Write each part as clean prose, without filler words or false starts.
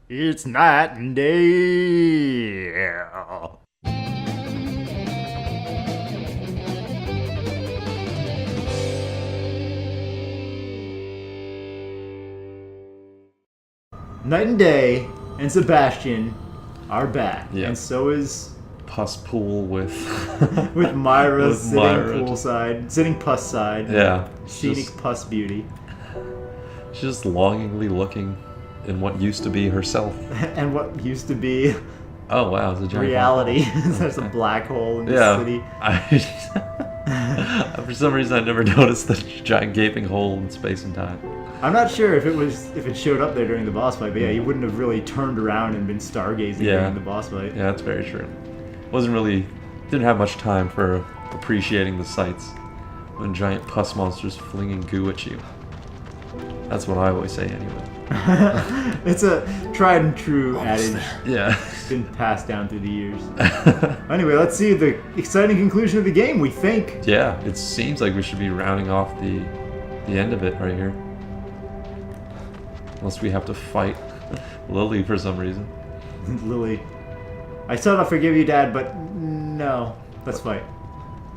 It's night and day. Night and Day and Sebastian are back, and so is Puss Pool with Myra with sitting Myra. poolside, sitting puss side. Yeah, Scenic puss beauty. She's just longingly looking in what used to be herself. And what used to be Oh wow, it's a giant reality. There's a black hole in the city. For some reason I never noticed the giant gaping hole in space and time. I'm not sure if it showed up there during the boss fight, but yeah, he wouldn't have really turned around and been stargazing during the boss fight. Yeah, that's very true. Didn't have much time for appreciating the sights when giant pus monsters flinging goo at you. That's what I always say anyway. It's a tried and true adage. Yeah. It's been passed down through the years. Anyway, let's see the exciting conclusion of the game, we think. Yeah, it seems like we should be rounding off the end of it right here. Unless we have to fight Lily for some reason. Lily. I said I'll forgive you, Dad, but no. Let's fight.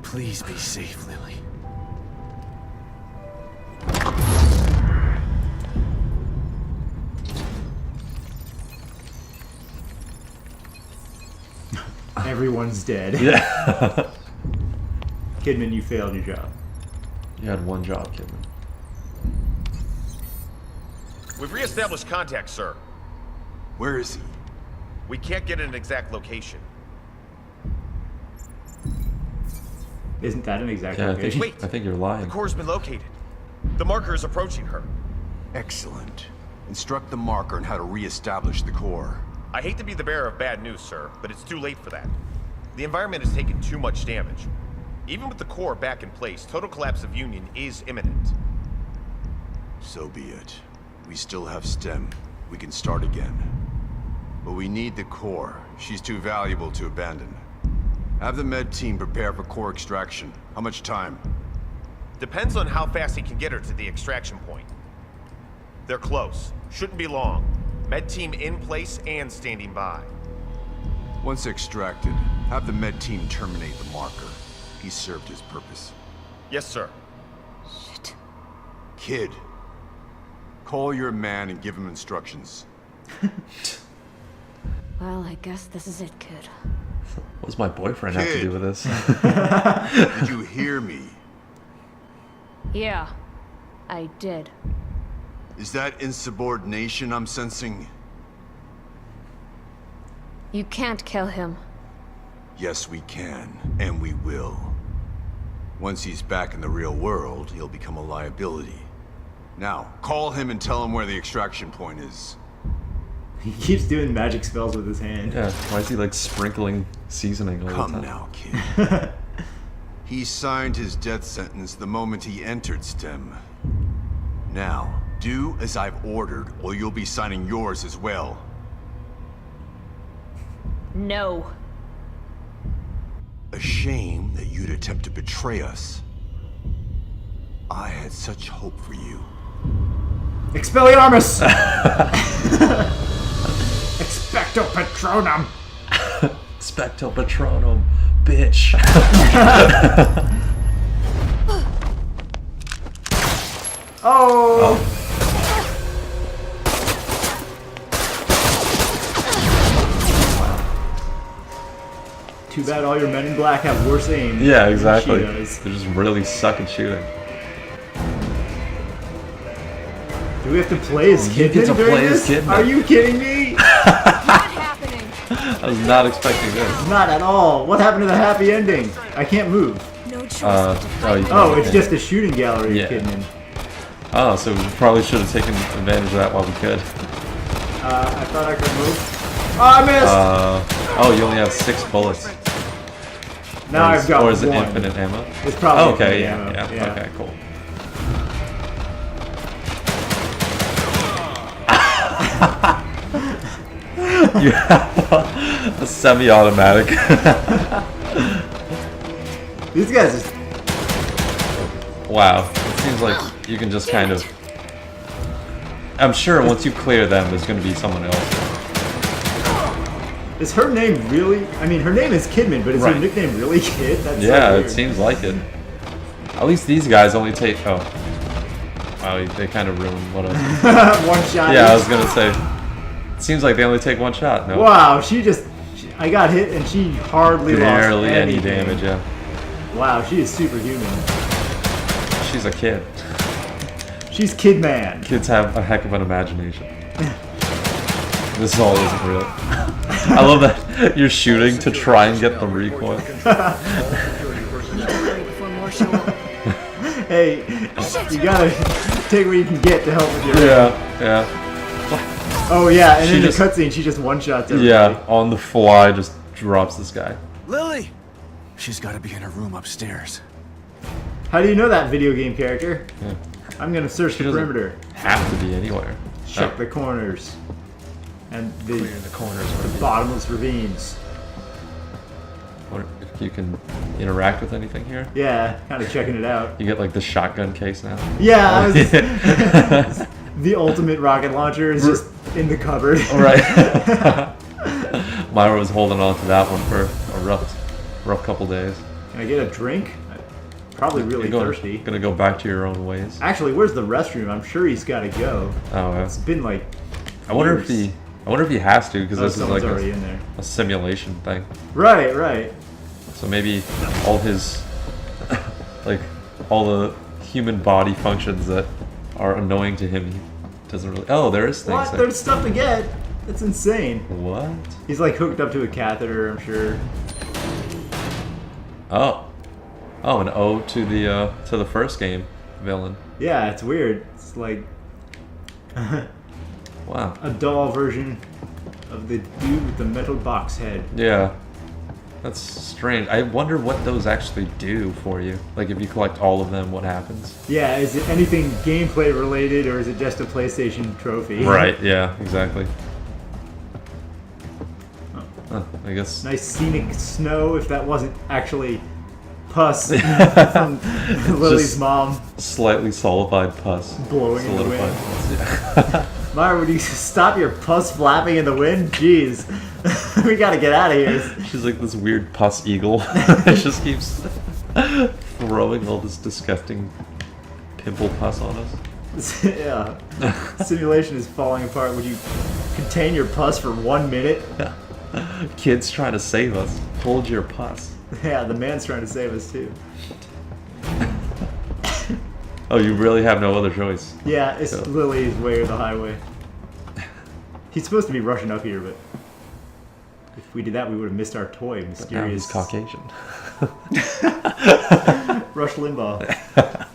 Please be safe, Lily. Everyone's dead. Yeah. Kidman, you failed your job. You had one job, Kidman. We've re-established contact, sir. Where is he? We can't get an exact location. Isn't that an exact Yeah, location? Wait. I think you're The lying. core's been located. The marker is approaching her. Excellent. Instruct the marker on how to re-establish the core. I hate to be the bearer of bad news, sir, but it's too late for that. The environment has taken too much damage. Even with the core back in place, total collapse of Union is imminent. So be it. We still have STEM. We can start again. But we need the core. She's too valuable to abandon. Have the med team prepare for core extraction. How much time? Depends on how fast he can get her to the extraction point. They're close. Shouldn't be long. Med team in place and standing by. Once extracted, have the med team terminate the marker. He served his purpose. Yes, sir. Shit. Kid, call your man and give him instructions. Well, I guess this is it, kid. What's my boyfriend have to Kid. do with this? Did you hear me? Yeah, I did. Is that insubordination I'm sensing? You can't kill him. Yes, we can, and we will. Once he's back in the real world, he'll become a liability. Now, call him and tell him where the extraction point is. He keeps doing magic spells with his hand. Yeah, why is he like sprinkling seasoning all the Come time? now, kid. He signed his death sentence the moment he entered STEM. Now, do as I've ordered, or you'll be signing yours as well. No. A shame that you'd attempt to betray us. I had such hope for you. Expelliarmus! Expecto Patronum! Expecto Patronum, bitch. Oh! Too bad all your men in black have worse aim. Yeah, than exactly. she does. They just really suck at shooting. Do we have to play as You Kidman get to during play as this? Kidman. Are you kidding me? Not happening. I was not expecting this. Not at all. What happened to the happy ending? I can't move. No choice. Oh, you Oh, can- it's just a shooting gallery Yeah. of Kidman. Oh, so we probably should have taken advantage of that while we could. I thought I could move. Oh, I missed! Oh, you only have 6 bullets. Now I've got Or is it one. infinite ammo? It's probably Oh, okay, infinite yeah, ammo, yeah, okay, cool. You have a semi-automatic. These guys is... Wow, it seems like you can just kind of... I'm sure once you clear them, there's going to be someone else. Is her name really? I mean, her name is Kidman, but is her nickname really Kid? That's so Yeah, weird. it seems like it. At least these guys only take. Oh, wow, they kind of ruined what I was. One shot. Yeah, I was gonna say. It seems like they only take one shot. No. Wow, I got hit and she hardly Barely lost any anything. damage. Yeah. Wow, she is superhuman. She's a kid. She's Kid Man. Kids have a heck of an imagination. This all isn't real. I love that you're shooting to try and get the recoil. Hey, you gotta take what you can get to help with your. Yeah. Oh yeah, and She in just- the cutscene, she just one-shots everybody. Yeah, on the fly, just drops this guy. Lily! She's got to be in her room upstairs. How do you know that video game character? Yeah. I'm gonna search She the doesn't perimeter. have to be anywhere. Check Oh, the corners. And clear the corners. the bottomless ravines. Wonder if you can interact with anything here. Yeah, kind of checking it out. You get like the shotgun case now. Yeah, I was, the ultimate rocket launcher is just in the cupboard. Right. Myra was holding on to that one for a rough couple days. Can I get a drink? I'm probably really thirsty. Gonna go back to your own ways. Actually, where's the restroom? I'm sure he's got to go. Oh, yeah. It's been like. I wonder if years. he has to, because Oh, this is like someone's already in there. a simulation thing. Right. So maybe all his, like, all the human body functions that are annoying to him, he doesn't really. Oh, there is things. What? that- There's stuff to get. That's insane. What? He's like hooked up to a catheter, I'm sure. Oh, an ode to the first game villain. Yeah, it's weird. It's like Wow. a doll version of the dude with the metal box head. Yeah. That's strange. I wonder what those actually do for you. Like, if you collect all of them, what happens? Yeah, is it anything gameplay related or is it just a PlayStation trophy? Right, yeah, exactly. I guess. Nice scenic snow if that wasn't actually pus from Lily's Just mom. Slightly solidified pus. Blowing in the Solidified wind. pus, yeah. Myra, would you stop your pus flapping in the wind? Jeez. We gotta get out of here. She's like this weird pus eagle. It just keeps throwing all this disgusting pimple pus on us. Yeah. Simulation is falling apart. Would you contain your pus for 1 minute? Kids trying to save us. Hold your pus. Yeah, the man's trying to save us too. Oh, you really have no other choice. Yeah, it's Yeah. Lily's way or the highway. He's supposed to be rushing up here, but if we did that, we would have missed our toy. Now Mysterious he's Caucasian. Rush Limbaugh.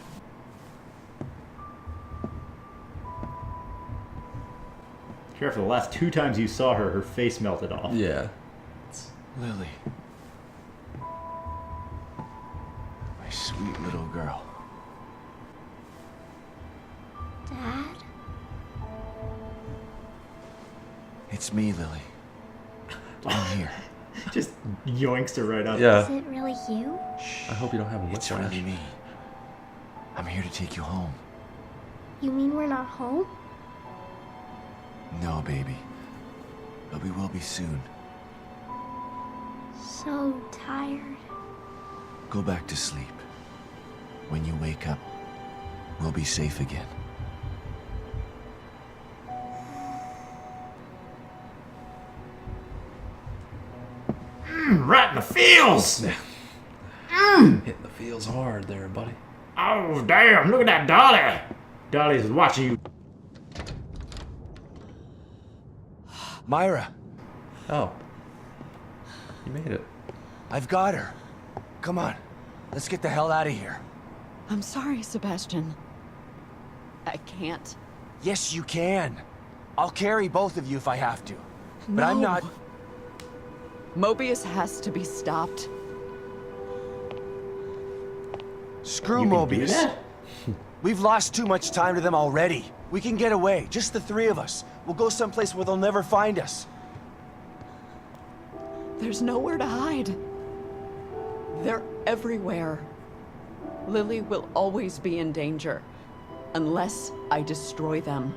Careful, the last 2 times you saw her, her face melted off. Yeah. Lily. My sweet little girl. Dad? It's me, Lily. I'm here. Just yoinks her right up. Is Yeah. it really you? I hope you don't have a It's whiplash. really me. I'm here to take you home. You mean we're not home? No, baby. But we will be soon. So tired. Go back to sleep. When you wake up, we'll be safe again. Right in the feels! Hitting the feels hard there, buddy. Oh, damn, look at that Dolly! Dolly's watching you. Myra, Oh. You made it. I've got her. Come on. Let's get the hell out of here. I'm sorry, Sebastian. I can't. Yes, you can. I'll carry both of you if I have to. But I'm No. not... Mobius has to be stopped. Screw You can do Mobius. that? We've lost too much time to them already. We can get away, just the 3 of us. We'll go someplace where they'll never find us. There's nowhere to hide. They're everywhere. Lily will always be in danger. Unless I destroy them.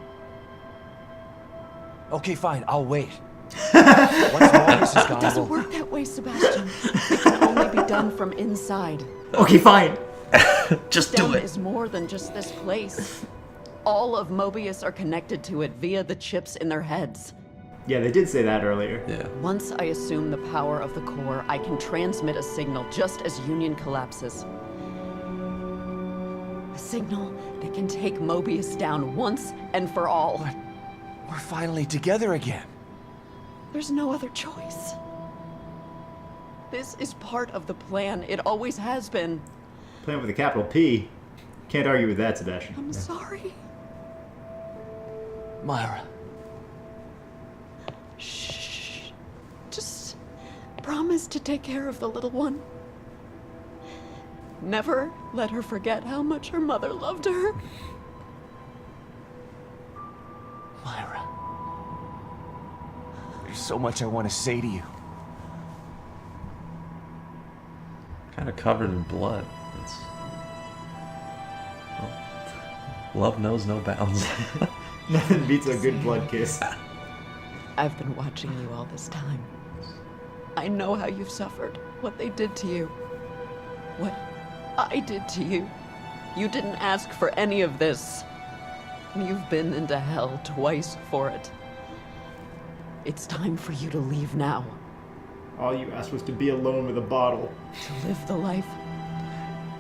Okay, fine, I'll wait. Once Morbius is It gone, doesn't work that way, Sebastian. It can only be done from inside. Okay, fine. Just STEM do it. is more than just this place. All of Mobius are connected to it via the chips in their heads. Yeah, they did say that earlier. Yeah. Once I assume the power of the core, I can transmit a signal just as Union collapses. A signal that can take Mobius down once and for all. we're finally together again. There's no other choice. This is part of the plan. It always has been. Playing with a capital P. Can't argue with that, Sebastian. I'm sorry. Myra. Shh. Just promise to take care of the little one. Never let her forget how much her mother loved her. Myra. There's so much I want to say to you. Kind of covered in blood. It's... well, love knows no bounds. Nothing beats a good blood kiss. I've been watching you all this time. I know how you've suffered, what they did to you, what I did to you. You didn't ask for any of this. You've been into hell twice for it. It's time for you to leave now. All you asked was to be alone with a bottle. To live the life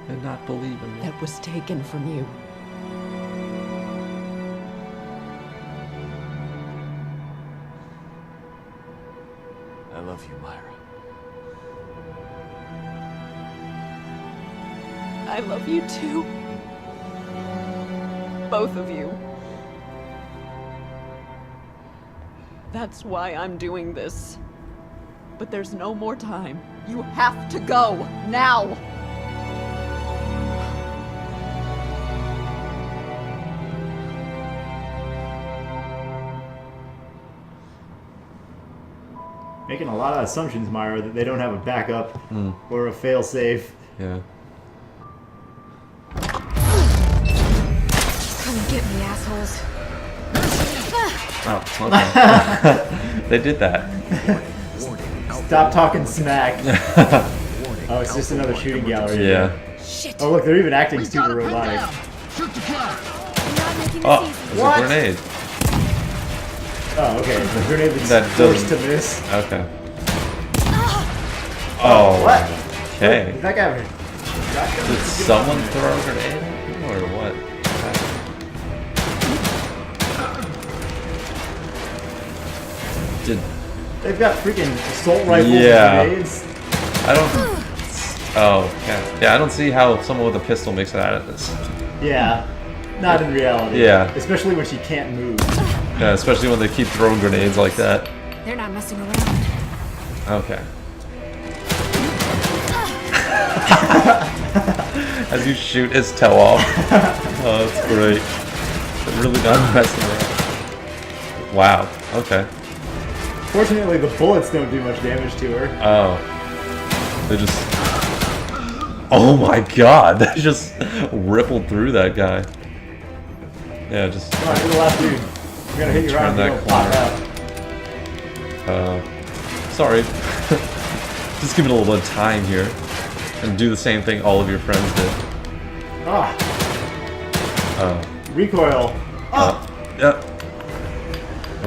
And not believe in me. that was taken from you. I love you, Myra. I love you too. Both of you. That's why I'm doing this. But there's no more time. You have to go now. Making a lot of assumptions, Myra, that they don't have a backup or a fail-safe. Yeah. Come get me, assholes. Oh, okay. They did that. Stop talking smack. Oh, it's just another shooting gallery. Yeah. Shit. Oh, look, they're even acting super robotic. I'm not making this Oh, easy. there's What? a grenade. Oh, okay. The grenade that's That forced to doesn't- miss. Okay. Oh, What? okay. Did that guy have a shotgun? Did someone throw a grenade or what? Did They've got freaking assault rifles Yeah. and grenades. I don't? Oh, yeah. I don't see how someone with a pistol makes it out of this. Yeah. Not in reality. Yeah. Especially when she can't move. Yeah, especially when they keep throwing grenades like that. They're not messing around. Okay. As you shoot his toe off. Oh, that's great. They're really not messing around. Wow. Okay. Fortunately, the bullets don't do much damage to her. Oh. They just... Oh my god! They just rippled through that guy. Yeah, just... Come on, you're the last dude. You're gonna hit your Turn arm that and it'll pop corner. out. Sorry. Just give it a little bit of time here. And do the same thing all of your friends did. Ah, Oh. recoil. Oh, Yep.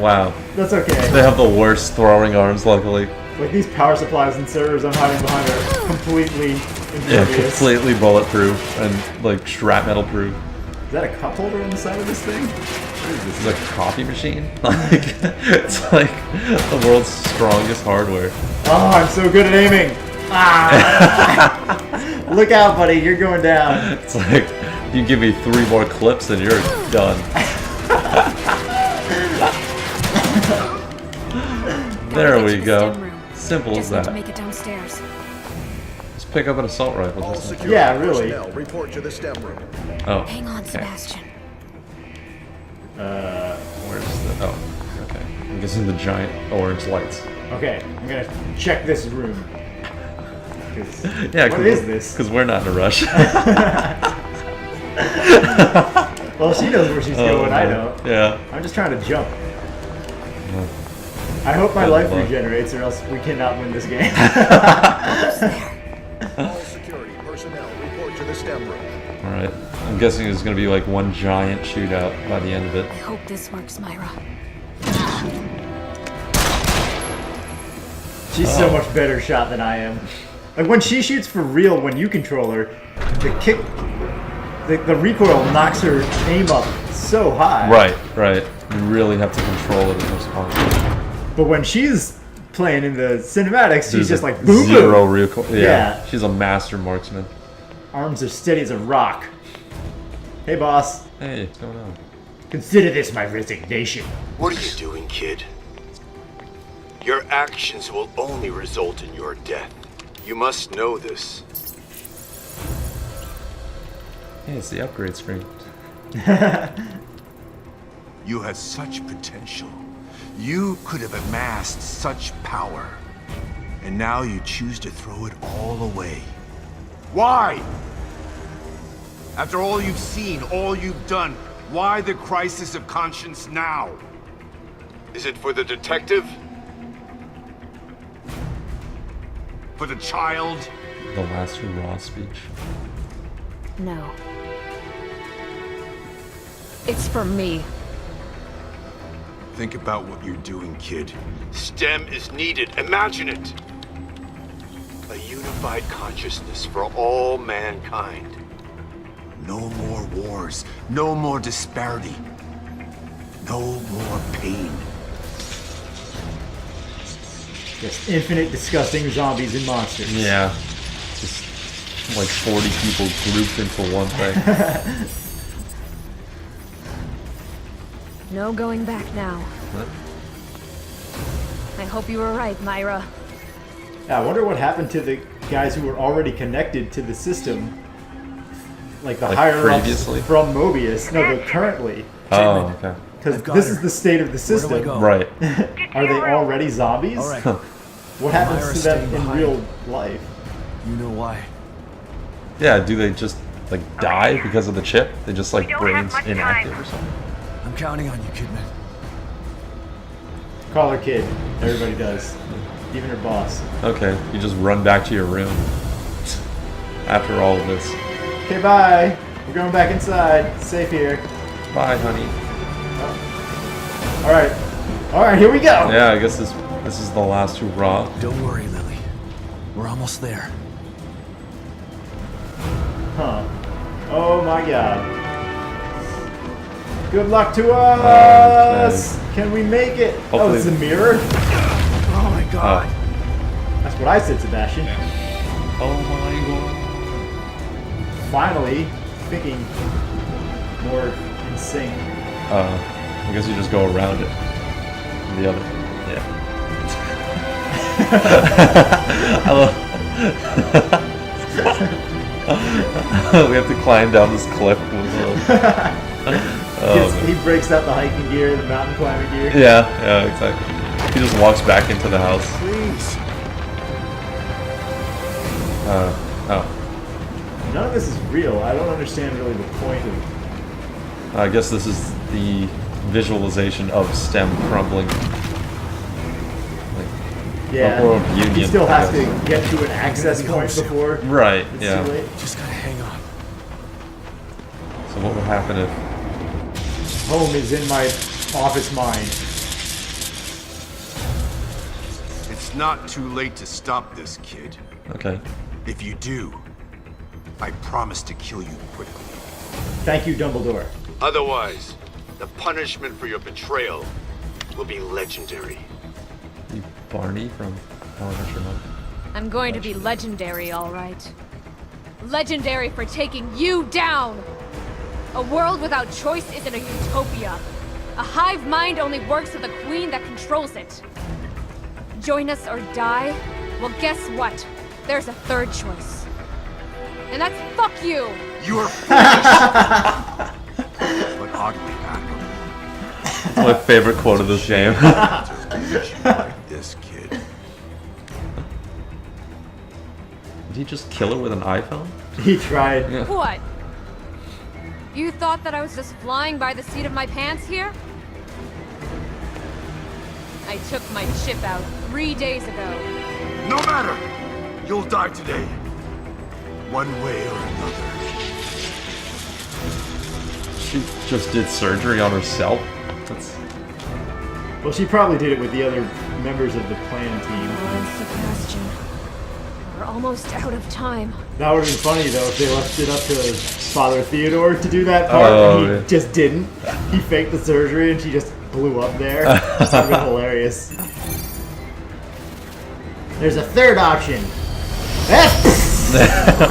Wow. that's okay. They have the worst throwing arms, luckily. Like these power supplies and servers I'm hiding behind are completely Yeah, impervious. completely bulletproof and like shrapnel proof. Is that a cup holder on the side of this thing? This is a coffee machine. Like it's like the world's strongest hardware. Oh, I'm so good at aiming. Ah! Look out, buddy. You're going down. It's like you give me 3 more clips and you're done. There Gotta we get to the go. STEM room. Simple as Just need to that. make it downstairs. Just pick up an assault rifle. All Just like, security Yeah, really. personnel report to the STEM room. oh, Hang on, okay. Sebastian. Where's the? Oh, okay. I'm guessing the giant orange lights. Okay, I'm gonna check this room. 'Cause Yeah. what is this? Because we're not in a rush. Well, she knows where she's going. I don't. Yeah. I'm just trying to jump. I hope my Good life luck. regenerates, or else we cannot win this game. All security personnel report to the STEM room. Alright. I'm guessing it's gonna be like one giant shootout by the end of it. I hope this works, Myra. She's so much better shot than I am. Like when she shoots for real, when you control her, the kick, the recoil knocks her aim up so high. Right. You really have to control it in response. But when she's playing in the cinematics, she's There's just a like boom, zero boom. recoil. Yeah. She's a master marksman. Arms are steady as a rock. Hey, boss. Hey, what's going on? Consider this my resignation. What are you doing, kid? Your actions will only result in your death. You must know this. Hey, it's the upgrade screen. You had such potential. You could have amassed such power. And now you choose to throw it all away. Why? After all you've seen, all you've done, why the crisis of conscience now? Is it for the detective? For the child? The last hurrah speech. No. It's for me. Think about what you're doing, kid. STEM is needed. Imagine it. A unified consciousness for all mankind. No more wars. No more disparity. No more pain. Just infinite disgusting zombies and monsters. Yeah. Just like 40 people grouped into one thing. No going back now. What? I hope you were right, Myra. Yeah, I wonder what happened to the guys who were already connected to the system. Like the Like higher previously? ups from Mobius. No, but currently. Oh, okay. Because I've got this her. is the state of the Where do I system. go? Right. Are they already zombies? All right. What happens Myra's to them staying in behind. real life? You know why? Yeah, do they just like die because of the chip? They just like brains inactive or something? I'm counting on you, Kidman. Call her kid. Everybody does. Even her boss. Okay, you just run back to your room after all of this. Okay, bye. We're going back inside. Safe here. Bye, honey. Alright. Alright, here we go. Yeah, I guess this is the last hurrah. Don't worry, Lily. We're almost there. Huh. Oh my god. Good luck to us! Can we make it? Oh, Hopefully- it's a mirror? Oh my God. That's what I said, Sebastian. Oh my god. Finally, thinking more in sync. I guess you just go around it. The other. Yeah. I love. We have to climb down this cliff. He breaks out the hiking gear, the mountain climbing gear. Yeah, exactly. He just walks back into the house. Please. Oh. None of this is real. I don't understand really the point of. I guess this is the visualization of STEM crumbling. Yeah. Or of union, He still I has to guess. get to an access be point home soon. before. Right, It's yeah. too late. Just gotta hang on. So what would happen if... Home is in my office mind. It's not too late to stop this, kid. Okay. If you do, I promise to kill you quickly. Thank you, Dumbledore. Otherwise, the punishment for your betrayal will be legendary. You Barney from How I Met Your Mother. I'm going to be legendary, all right. Legendary for taking you down! A world without choice isn't a utopia. A hive mind only works with a queen that controls it. Join us or die? Well, guess what? There's a third choice. And that's fuck you! You are foolish, but oddly admirable. That's my favorite quote of this game. Like this, kid. Did he just kill her with an iPhone? He tried. Yeah. What? You thought that I was just flying by the seat of my pants here? I took my chip out 3 days ago. No matter! You'll die today. One way or another. She just did surgery on herself? That's... Well, she probably did it with the other members of the plan team. Oh, Sebastian. We're almost out of time. That would have been funny, though, if they left it up to Father Theodore to do that part, and he just didn't. He faked the surgery, and she just blew up there. That would have been hilarious. There's a third option.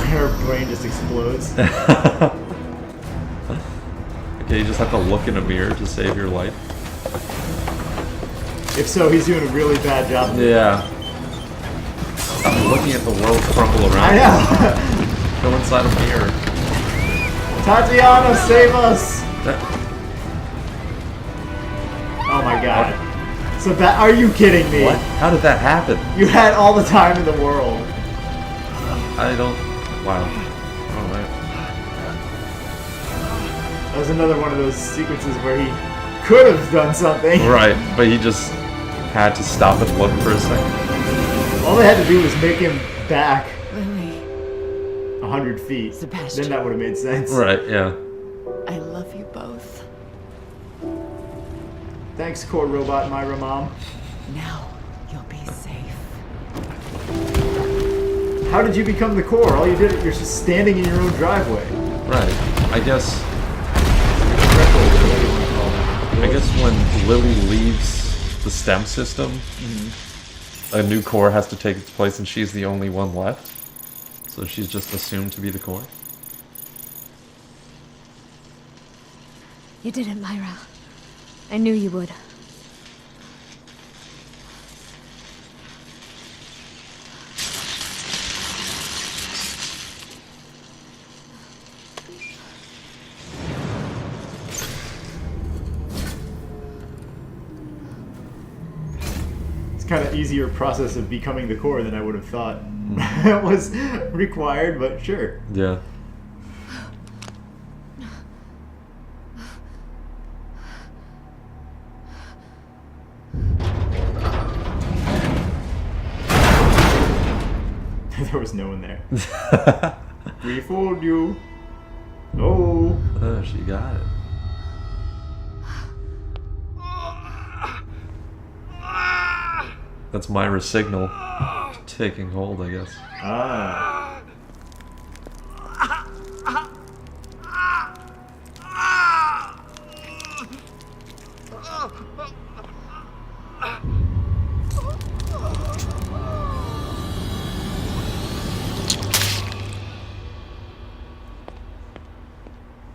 Her brain just explodes. Okay, you just have to look in a mirror to save your life. If so, he's doing a really bad job. Yeah. Stop looking at the world crumble around. I know. Go inside a mirror. Tatiana, save us! Oh my god. So that, are you kidding me? What? How did that happen? You had all the time in the world. I don't... Wow. Alright. That was another one of those sequences where he could have done something. Right, but he just had to stop and look for a second. All they had to do was make him back Lily. 100 feet. Sebastian. Then that would have made sense. Right, yeah. I love you both. Thanks, Core Robot Myra Mom. Now you'll be safe. How did you become the Core? All you did, you're just standing in your own driveway. Right. I guess when Lily leaves the STEM system, a new core has to take its place, and she's the only one left. So she's just assumed to be the core. You did it, Myra. I knew you would. Kind of easier process of becoming the Core than I would have thought it was required, but sure. Yeah. There was no one there. We fooled you. Oh. Oh, she got it. That's Myra's signal taking hold, I guess. Ah.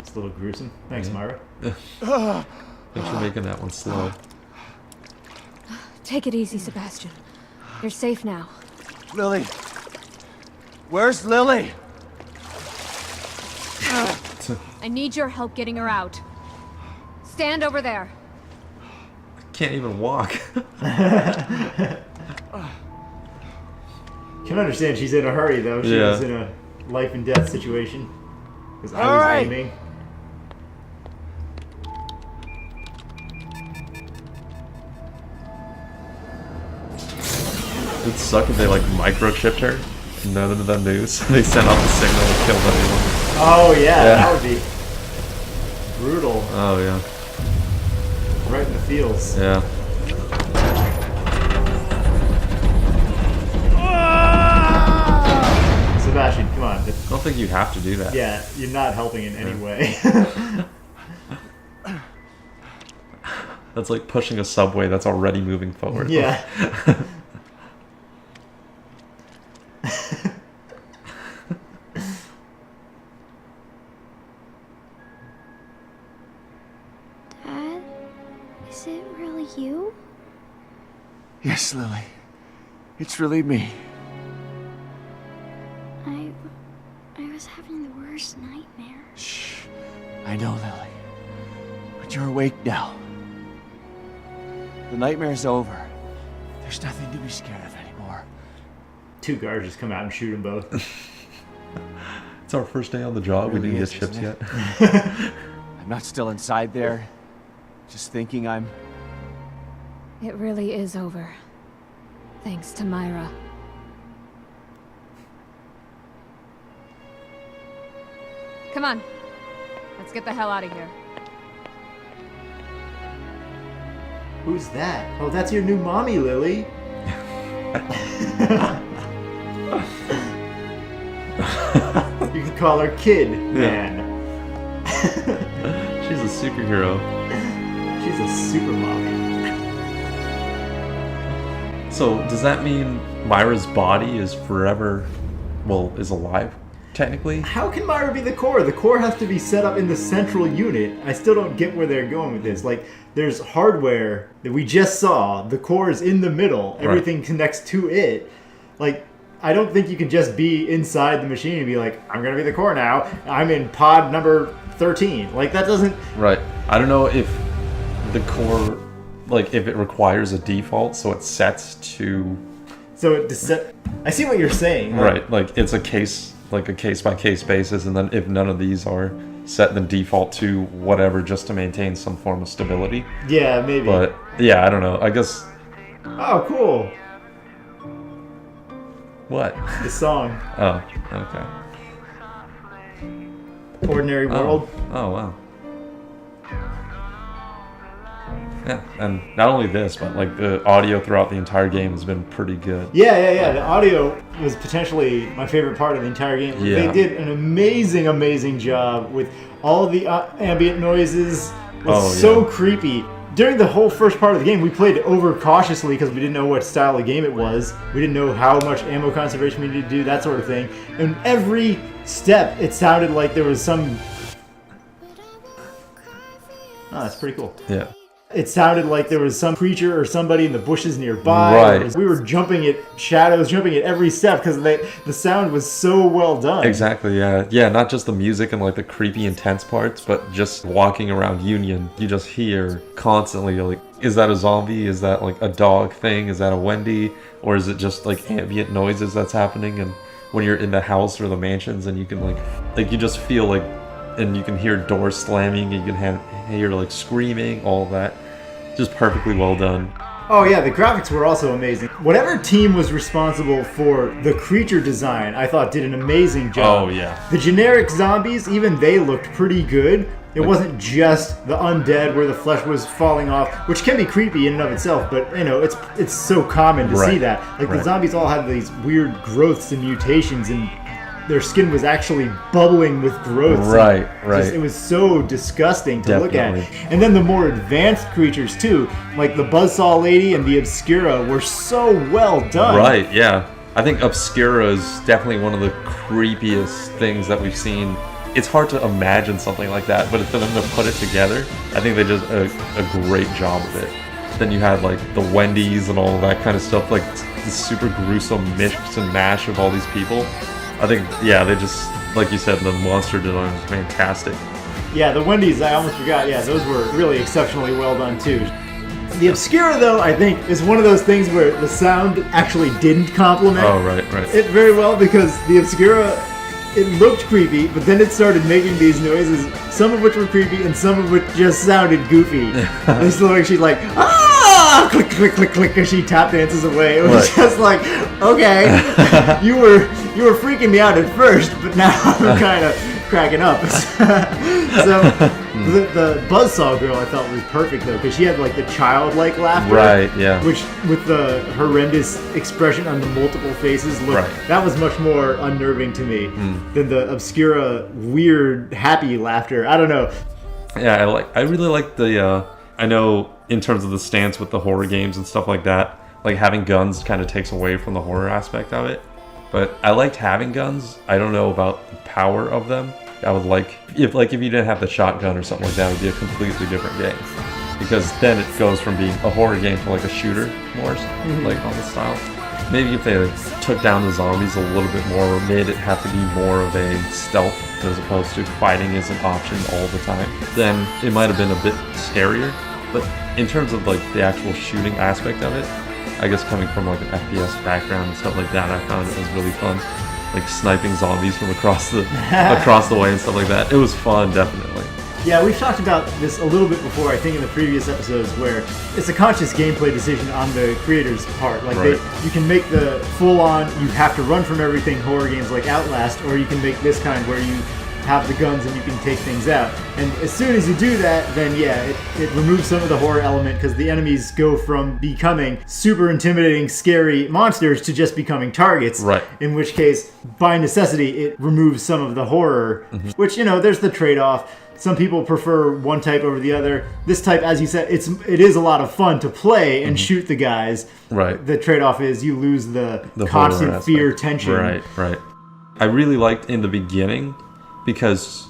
It's a little gruesome. Thanks, Myra. Thanks for making that one slow. Take it easy, Sebastian. You're safe now. Lily. Where's Lily? I need your help getting her out. Stand over there. Can't even walk. Can understand she's in a hurry, though. She was in a life and death situation. Because I was aiming. It'd suck if they like microchipped her. None of them knew, so they sent out the signal and killed everyone. Oh yeah, that would be brutal. Oh yeah. Right in the feels. Yeah. Sebastian, come on. I don't think you have to do that. Yeah, you're not helping in any way. That's like pushing a subway that's already moving forward. Yeah. Dad, is it really you? Yes, Lily. It's really me. I was having the worst nightmare. Shh. I know, Lily. But you're awake now. The nightmare's over. There's nothing to be scared of anymore. 2 guards just come out and shoot them both. It's our first day on the job. We Really didn't is, get chips isn't yet. I'm not still inside there, just thinking I'm It really is over. Thanks to Myra. Come on. Let's get the hell out of here. Who's that? Oh, that's your new mommy, Lily. You can call her Kid Man. She's a superhero. She's a super mommy. So does that mean Myra's body is forever, well, is alive, technically? How can Myra be the core? The core has to be set up in the central unit. I still don't get where they're going with this. Like, there's hardware that we just saw. The core is in the middle. Everything connects to it. Like, I don't think you can just be inside the machine and be like, I'm going to be the core now. I'm in pod number 13. Like, that doesn't... Right. I don't know if the core, like, if it requires a default, so it sets to... So it I see what you're saying. Right. Like, it's a case, like a case-by-case basis, and then if none of these are set, then default to whatever, just to maintain some form of stability. Yeah, maybe. But, yeah, I don't know. I guess... Oh, cool. What? The song. Oh, okay. Ordinary World. Oh, wow. Yeah, and not only this, but like the audio throughout the entire game has been pretty good. Yeah. The audio was potentially my favorite part of the entire game. Yeah. They did an amazing job with all the ambient noises. It was so creepy. During the whole first part of the game, we played over cautiously because we didn't know what style of game it was. We didn't know how much ammo conservation we needed to do, that sort of thing. And every step, it sounded like there was some... Oh, that's pretty cool. Yeah. It sounded like there was some creature or somebody in the bushes nearby. Right. We were jumping at shadows, jumping at every step because the sound was so well done. Exactly, yeah. Yeah, not just the music and like the creepy intense parts, but just walking around Union, you just hear constantly like, is that a zombie? Is that like a dog thing? Is that a Wendy? Or is it just like ambient noises that's happening? And when you're in the house or the mansions and you can like you just feel like, and you can hear doors slamming, you can hear like screaming, all that. Just perfectly well done. Oh yeah, the graphics were also amazing. Whatever team was responsible for the creature design, I thought did an amazing job. Oh yeah. The generic zombies, even they looked pretty good. It wasn't just the undead where the flesh was falling off, which can be creepy in and of itself, but you know, it's so common to see that. Like the zombies all had these weird growths and mutations, and their skin was actually bubbling with growths. Right. It was so disgusting to look at. And then the more advanced creatures too, like the Buzzsaw Lady and the Obscura, were so well done. Right, yeah. I think Obscura is definitely one of the creepiest things that we've seen. It's hard to imagine something like that, but for them to put it together, I think they did a great job of it. Then you had like the Wendy's and all that kind of stuff, like the super gruesome mix and mash of all these people. I think, yeah, they just, like you said, the monster design was fantastic. Yeah, the Wendy's, I almost forgot. Yeah, those were really exceptionally well done, too. The Obscura, though, I think, is one of those things where the sound actually didn't complement it very well, because the Obscura, it looked creepy, but then it started making these noises, some of which were creepy and some of which just sounded goofy. It's like she's like, ah, click, click, click, click, as she tap dances away. It was just like, okay, you were freaking me out at first, but now I'm kind of cracking up. So the Buzzsaw girl I thought was perfect though, because she had like the childlike laughter, which with the horrendous expression on the multiple faces, that was much more unnerving to me than the Obscura weird happy laughter. I don't know. Yeah, I really like the I know in terms of the stance with the horror games and stuff like that, like having guns kind of takes away from the horror aspect of it. But I liked having guns. I don't know about the power of them. I would like if you didn't have the shotgun or something like that, it would be a completely different game. Because then it goes from being a horror game to like a shooter more, like on the style. Maybe if they took down the zombies a little bit more, or made it have to be more of a stealth as opposed to fighting as an option all the time, then it might have been a bit scarier. But in terms of like the actual shooting aspect of it, I guess coming from like an FPS background and stuff like that, I found it was really fun. Like sniping zombies from across the way and stuff like that. It was fun, definitely. Yeah, we've talked about this a little bit before, I think, in the previous episodes, where it's a conscious gameplay decision on the creator's part. Like, you can make the full-on, you have to run from everything horror games like Outlast, or you can make this kind where you have the guns and you can take things out. And as soon as you do that, then yeah, it removes some of the horror element, because the enemies go from becoming super intimidating, scary monsters to just becoming targets. Right. In which case, by necessity, it removes some of the horror, which, you know, there's the trade-off. Some people prefer one type over the other. This type, as you said, it is a lot of fun to play and shoot the guys. Right. The trade-off is you lose the constant fear, tension. Right. I really liked in the beginning, because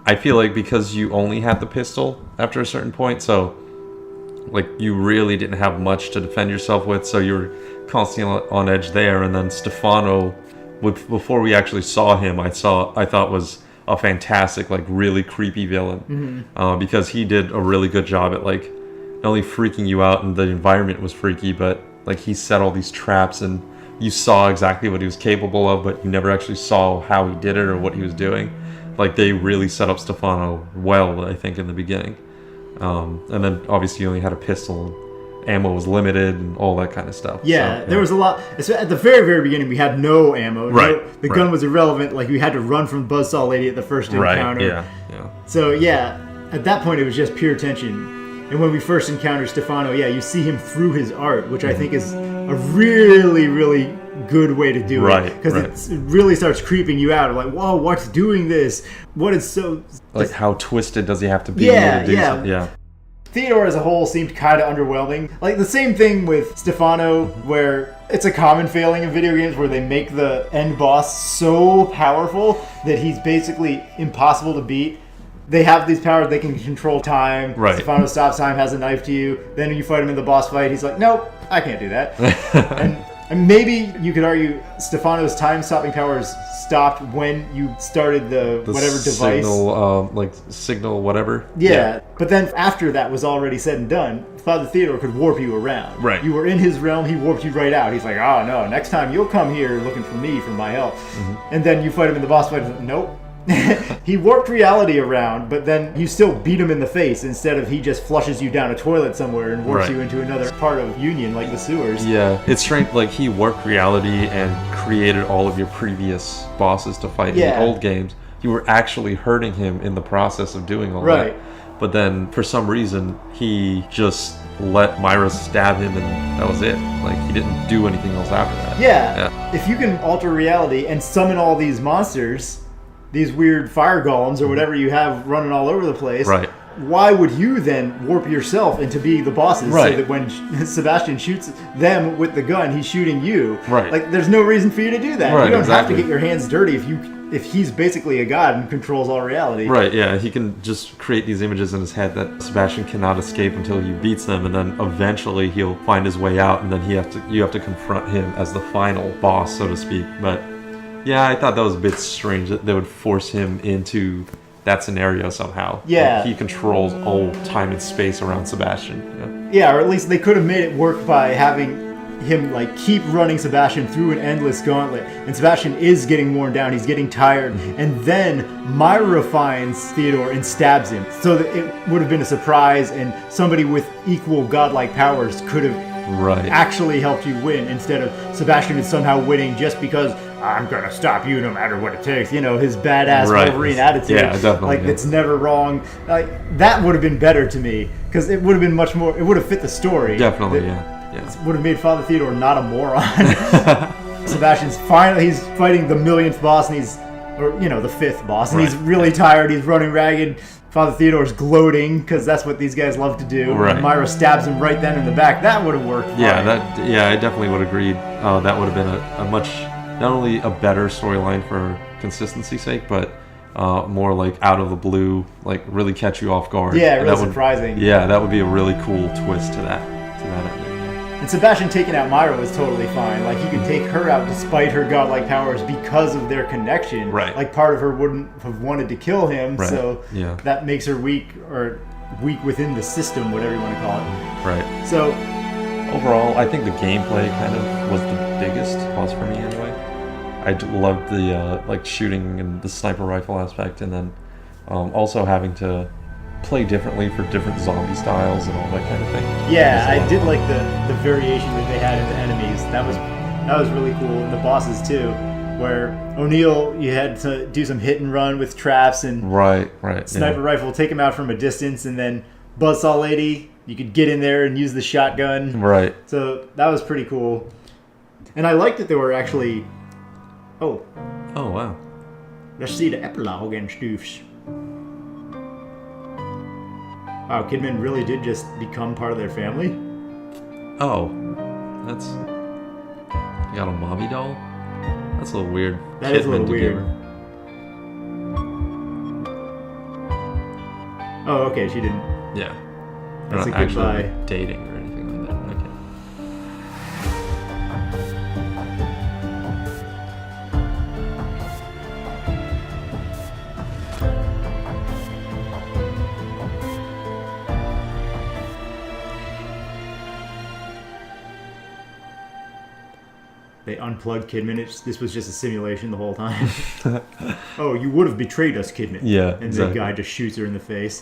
I feel like because you only had the pistol after a certain point, so like you really didn't have much to defend yourself with, so you were constantly on edge there. And then Stefano, before we actually saw him, I thought was a fantastic, like really creepy villain, because he did a really good job at like not only freaking you out, and the environment was freaky, but like he set all these traps and you saw exactly what he was capable of, but you never actually saw how he did it or what he was doing. Like, they really set up Stefano well, I think, in the beginning. And then, obviously, you only had a pistol. Ammo was limited and all that kind of stuff. Yeah, there was a lot. So at the very, very beginning, we had no ammo. The gun was irrelevant. Like, we had to run from the buzzsaw lady at the first encounter. Yeah. So, yeah, at that point, it was just pure tension. And when we first encounter Stefano, yeah, you see him through his art, which I think is a really, really good way to do it, because it really starts creeping you out. Like, whoa, what's doing this? What is so like, how twisted does he have to be? Yeah. Theodore as a whole seemed kind of underwhelming. Like, the same thing with Stefano, where it's a common failing in video games where they make the end boss so powerful that he's basically impossible to beat. They have these powers, they can control time. Stefano stops time, has a knife to you. Then when you fight him in the boss fight, he's like, nope, I can't do that. And maybe you could argue Stefano's time-stopping powers stopped when you started the whatever device. Signal, whatever. Yeah, but then after that was already said and done, Father Theodore could warp you around. Right. You were in his realm, he warped you right out. He's like, oh no, next time you'll come here looking for me, for my help. And then you fight him in the boss fight, and nope. He warped reality around, but then you still beat him in the face instead of he just flushes you down a toilet somewhere and warps you into another part of Union, like the sewers. Yeah, it's strange. Like, he warped reality and created all of your previous bosses to fight in the old games. You were actually hurting him in the process of doing all that. But then, for some reason, he just let Myra stab him, and that was it. Like, he didn't do anything else after that. Yeah. If you can alter reality and summon all these monsters, these weird fire golems or whatever you have running all over the place, why would you then warp yourself into being the bosses so that when Sebastian shoots them with the gun, he's shooting you? Like, there's no reason for you to do that. You don't have to get your hands dirty if he's basically a god and controls all reality. He can just create these images in his head that Sebastian cannot escape until he beats them, and then eventually he'll find his way out, and then you have to confront him as the final boss, so to speak. But yeah, I thought that was a bit strange that they would force him into that scenario somehow. Yeah. Like, he controls all time and space around Sebastian. Yeah, or at least they could have made it work by having him like keep running Sebastian through an endless gauntlet, and Sebastian is getting worn down, he's getting tired, and then Myra finds Theodore and stabs him, so that it would have been a surprise, and somebody with equal godlike powers could have actually helped you win, instead of Sebastian is somehow winning just because I'm gonna stop you no matter what it takes. You know, his badass Wolverine attitude. Yeah, definitely. Like, it's never wrong. Like, that would have been better to me, because it would have been much more, it would have fit the story. Definitely, Would have made Father Theodore not a moron. Sebastian's he's fighting the millionth boss, and the fifth boss, and he's really tired, he's running ragged. Father Theodore's gloating, because that's what these guys love to do. Myra stabs him right then in the back. That would have worked fine. I definitely would have agreed. That would have been a much, not only a better storyline for consistency's sake, but more like out of the blue, like really catch you off guard. Yeah, really surprising. That would be a really cool twist to that ending. And Sebastian taking out Myra was totally fine. Like, he could take her out despite her godlike powers because of their connection. Like, part of her wouldn't have wanted to kill him, so that makes her weak, or weak within the system, whatever you want to call it. So, overall, I think the gameplay kind of was the biggest plus for me anyway. I loved the like shooting and the sniper rifle aspect, and then also having to play differently for different zombie styles and all that kind of thing. Yeah, I did like the variation that they had in the enemies. That was really cool. And the bosses too, where O'Neill, you had to do some hit and run with traps and right, sniper rifle, take him out from a distance, and then Buzzsaw Lady, you could get in there and use the shotgun. Right. So that was pretty cool. And I liked that they were actually... Oh, wow. Let's see the epilogue and stuffs. Wow, Kidman really did just become part of their family? Oh. That's... You got a mommy doll? That's a little weird. That is a little weird. Oh, okay, she didn't... Yeah. That's They're a not actually goodbye. dating or anything like that. Okay. They unplugged Kidman. This was just a simulation the whole time. Oh, you would have betrayed us, Kidman. Yeah, And exactly. the guy just shoots her in the face.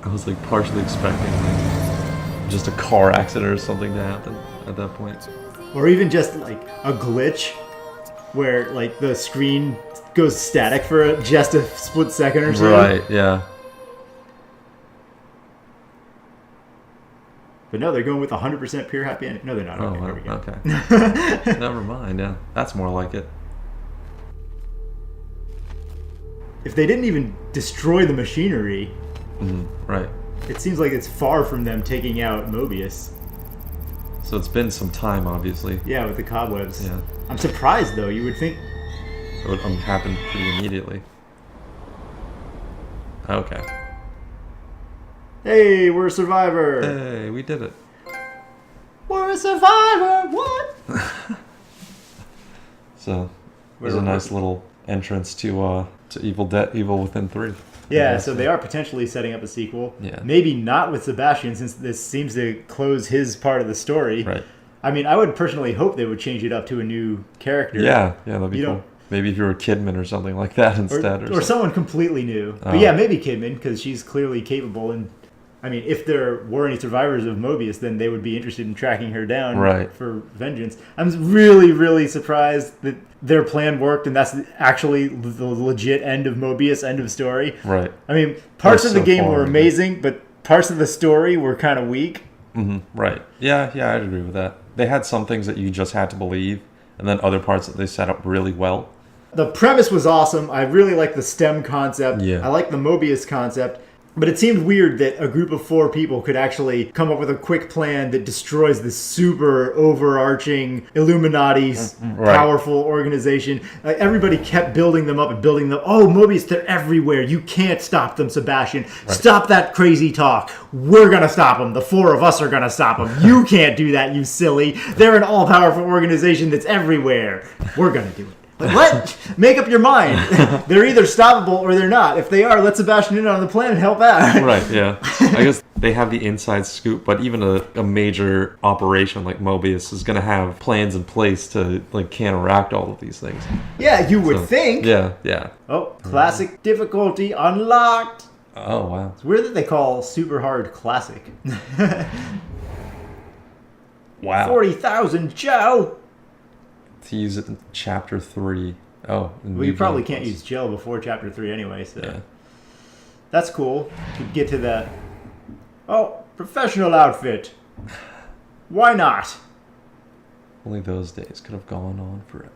I was like partially expecting like just a car accident or something to happen at that point. Or even just like a glitch where like the screen goes static for just a split second or so. Right, yeah. But no, they're going with 100% pure happy ending. No, they're not. Okay, Oh, there we go. okay. Never mind, yeah. That's more like it. If they didn't even destroy the machinery, Right. it seems like it's far from them taking out Mobius. So it's been some time, obviously. Yeah, with the cobwebs. Yeah. I'm surprised, though. You would think... It would happen pretty immediately. Okay. Hey, we're a survivor! Hey, we did it. We're a survivor! What? So, there's a nice little entrance to Evil Within 3. Yeah, so they are potentially setting up a sequel. Yeah. Maybe not with Sebastian, since this seems to close his part of the story. Right. I mean, I would personally hope they would change it up to a new character. Yeah, that'd be You cool. don't- Maybe if you were Kidman or something like that instead. Or someone completely new. But yeah, maybe Kidman, because she's clearly capable. And I mean, if there were any survivors of Mobius, then they would be interested in tracking her down for vengeance. I'm really, really surprised that their plan worked, and that's actually the legit end of Mobius, end of story. Right. I mean, parts of the so game far, were amazing, but parts of the story were kind of weak. Right. Yeah, I'd agree with that. They had some things that you just had to believe, and then other parts that they set up really well. The premise was awesome. I really like the STEM concept. Yeah. I like the Mobius concept. But it seemed weird that a group of 4 people could actually come up with a quick plan that destroys this super overarching Illuminati powerful organization. Everybody kept building them up and building them. Oh, Mobius, they're everywhere. You can't stop them, Sebastian. Right. Stop that crazy talk. We're going to stop them. The 4 of us are going to stop them. You can't do that, you silly. They're an all-powerful organization that's everywhere. We're going to do it. Like, what? Make up your mind. They're either stoppable or they're not. If they are, let Sebastian in on the plan and help out. Right, yeah. I guess they have the inside scoop, but even a major operation like Mobius is going to have plans in place to like counteract all of these things. Yeah, you would think. Yeah. Oh, classic difficulty unlocked. Oh, wow. It's weird that they call super hard classic. Wow. 40,000 Joe. To use it in Chapter 3. Oh. Well, you probably can't use gel before Chapter 3 anyway, so... That's cool. To get to that... Oh, professional outfit. Why not? Only those days could have gone on forever.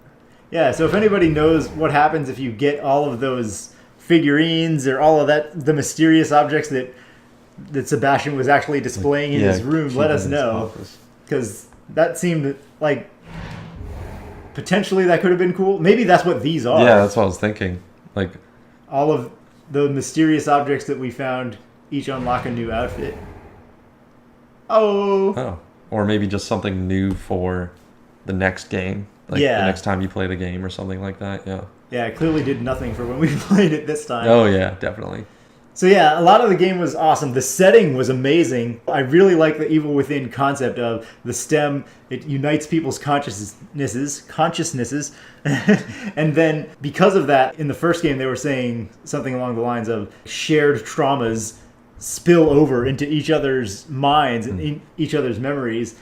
Yeah, so if anybody knows what happens if you get all of those figurines or all of that, the mysterious objects that Sebastian was actually displaying in his room, let us know. Because that seemed like... Potentially that could have been cool. Maybe that's what these are. Yeah, that's what I was thinking. Like all of the mysterious objects that we found each unlock a new outfit. Oh. Or maybe just something new for the next game. Like the next time you play the game or something like that. Yeah. Yeah, it clearly did nothing for when we played it this time. Oh yeah, definitely. So yeah, a lot of the game was awesome. The setting was amazing. I really like the Evil Within concept of the stem. It unites people's consciousnesses. And then because of that, in the first game, they were saying something along the lines of shared traumas spill over into each other's minds and in each other's memories.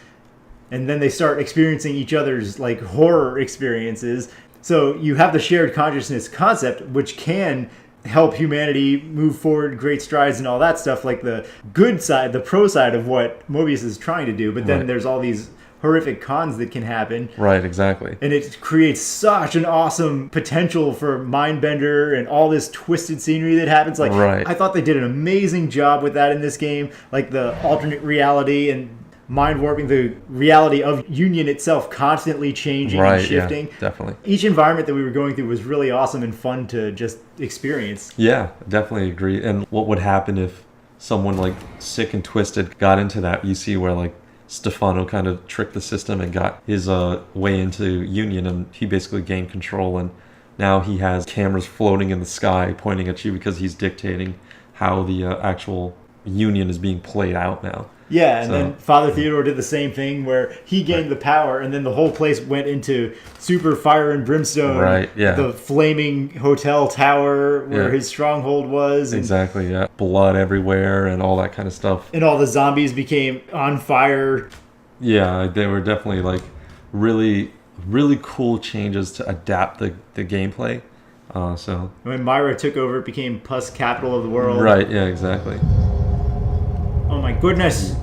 And then they start experiencing each other's like horror experiences. So you have the shared consciousness concept, which can help humanity move forward great strides and all that stuff, like the good side, the pro side of what Mobius is trying to do. But then there's all these horrific cons that can happen. Right, exactly. And it creates such an awesome potential for Mindbender and all this twisted scenery that happens. Like, I thought they did an amazing job with that in this game. Like the alternate reality and mind warping, the reality of Union itself constantly changing and shifting. Yeah, definitely. Each environment that we were going through was really awesome and fun to just experience. Yeah, definitely agree. And what would happen if someone like sick and twisted got into that? You see where like Stefano kind of tricked the system and got his way into Union, and he basically gained control, and now he has cameras floating in the sky pointing at you because he's dictating how the actual Union is being played out now. Yeah, and then Father Theodore did the same thing where he gained the power, and then the whole place went into super fire and brimstone. Right, yeah. The flaming hotel tower where his stronghold was. And, exactly, yeah. Blood everywhere and all that kind of stuff. And all the zombies became on fire. Yeah, they were definitely like really, really cool changes to adapt the gameplay. So when Myra took over, it became pus capital of the world. Right, yeah, exactly. Oh my goodness.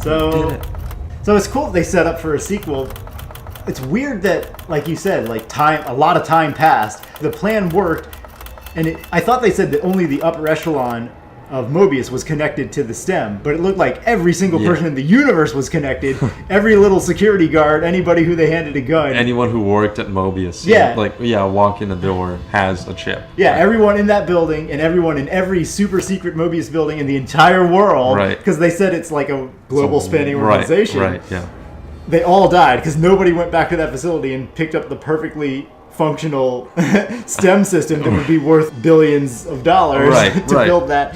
So it's cool that they set up for a sequel. It's weird that, like you said, like a lot of time passed. The plan worked, and I thought they said that only the upper echelon of Mobius was connected to the stem, but it looked like every single person in the universe was connected. Every little security guard, anybody who they handed a gun. Anyone who worked at Mobius. Walk in the door has a chip. Yeah, everyone in that building and everyone in every super secret Mobius building in the entire world. Right. Because they said it's like a global spanning organization. Right, yeah. They all died because nobody went back to that facility and picked up the perfectly functional STEM system that would be worth billions of dollars to build that.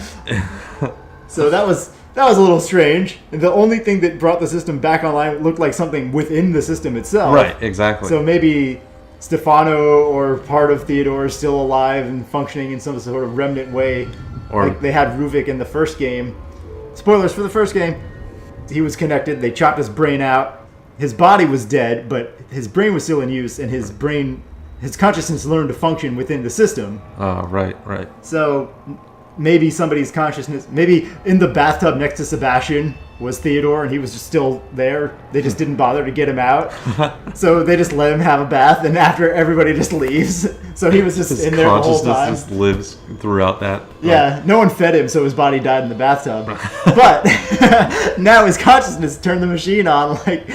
So that was a little strange. And the only thing that brought the system back online looked like something within the system itself. Right, exactly. So maybe Stefano or part of Theodore is still alive and functioning in some sort of remnant way. Or like they had Ruvik in the first game. Spoilers for the first game. He was connected. They chopped his brain out. His body was dead, but his brain was still in use, and his consciousness learned to function within the system. Right. So maybe somebody's consciousness, maybe in the bathtub next to Sebastian was Theodore, and he was just still there. They just didn't bother to get him out. So they just let him have a bath, and after everybody just leaves. So he was just in there the whole time. His consciousness just lives throughout that. Yeah, no one fed him, so his body died in the bathtub. But now his consciousness turned the machine on like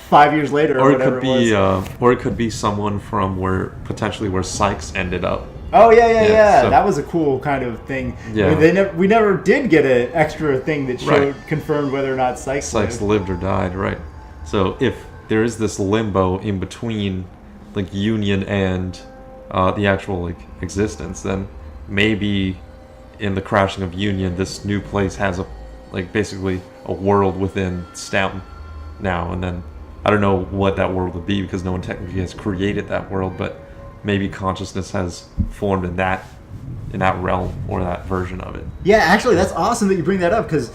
5 years later or whatever it was. Or it could be someone from where Sykes ended up. Oh yeah. So, that was a cool kind of thing. Yeah. I mean, we never did get an extra thing that confirmed whether or not Sykes lived or died. Right. So if there is this limbo in between, like Union and the actual like existence, then maybe in the crashing of Union, this new place has basically a world within STEM now, and then I don't know what that world would be because no one technically has created that world, but maybe consciousness has formed in that realm or that version of it. Yeah, actually, that's awesome that you bring that up because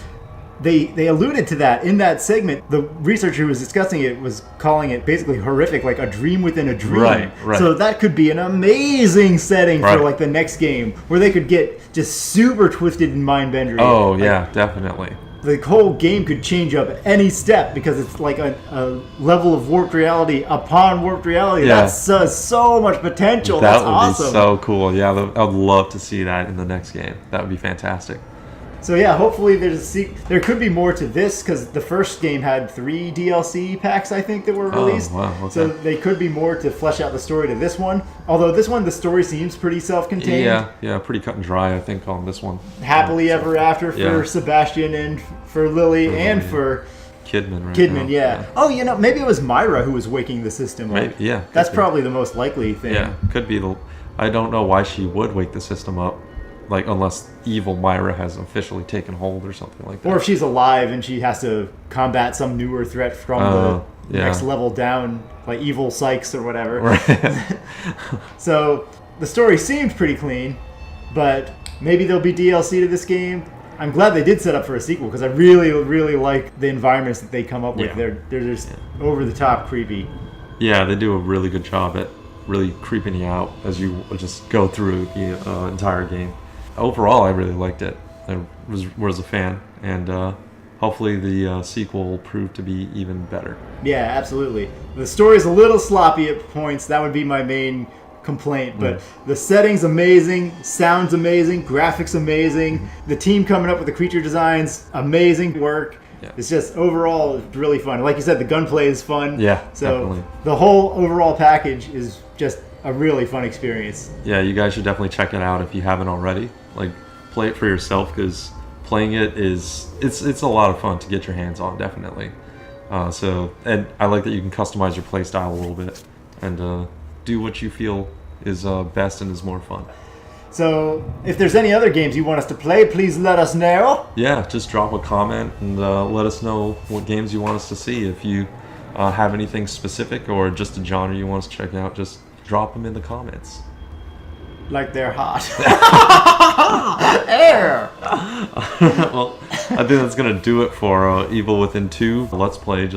they alluded to that in that segment. The researcher who was discussing it was calling it basically horrific, like a dream within a dream. Right. So that could be an amazing setting for like the next game where they could get just super twisted in mind-bending. Oh, yeah, definitely. The whole game could change up at any step because it's like a level of warped reality upon warped reality. Yeah. That's so much potential. That's awesome. That would be so cool. Yeah, I would love to see that in the next game. That would be fantastic. So yeah, hopefully there could be more to this because the first game had 3 DLC packs, I think, that were released. Oh, wow, okay. So they could be more to flesh out the story to this one. Although this one, the story seems pretty self-contained. Yeah, pretty cut and dry, I think, on this one. Happily ever after for Sebastian and for Lily and for Kidman. Kidman, yeah. Oh, maybe it was Myra who was waking the system up. Maybe, yeah. That's probably the most likely thing. Yeah, could be. I don't know why she would wake the system up. like unless evil Myra has officially taken hold or something like that. Or if she's alive and she has to combat some newer threat from the next level down, like evil Sykes or whatever. Right. So the story seemed pretty clean, but maybe there'll be DLC to this game. I'm glad they did set up for a sequel because I really, really like the environments that they come up with. Yeah. They're just over the top creepy. Yeah, they do a really good job at really creeping you out as you just go through the entire game. Overall, I really liked it. I was a fan, and hopefully the sequel will prove to be even better. Yeah, absolutely. The story's a little sloppy at points. That would be my main complaint, but the setting's amazing, sound's amazing, graphics amazing, the team coming up with the creature designs, amazing work. Yeah. It's just overall really fun. Like you said, the gunplay is fun. Yeah, so definitely. The whole overall package is just a really fun experience. Yeah, you guys should definitely check it out if you haven't already. Like, play it for yourself because playing it it's a lot of fun to get your hands on, definitely. And I like that you can customize your playstyle a little bit and do what you feel is best and is more fun. So, if there's any other games you want us to play, please let us know. Yeah, just drop a comment and let us know what games you want us to see. If you have anything specific or just a genre you want us to check out, just drop them in the comments. Like they're hot. Air! Well, I think that's going to do it for Evil Within 2 Let's Play.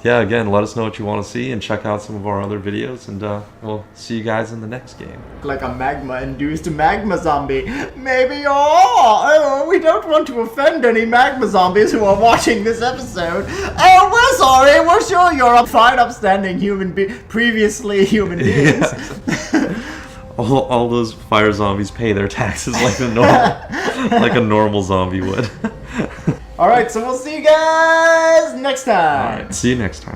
Again, let us know what you want to see and check out some of our other videos, and we'll see you guys in the next game. Like a magma-induced magma zombie. Maybe, we don't want to offend any magma zombies who are watching this episode. Oh, we're sorry, we're sure you're a fine, upstanding previously human beings. all those fire zombies pay their taxes like a normal zombie would. Alright, so we'll see you guys next time. Alright, see you next time.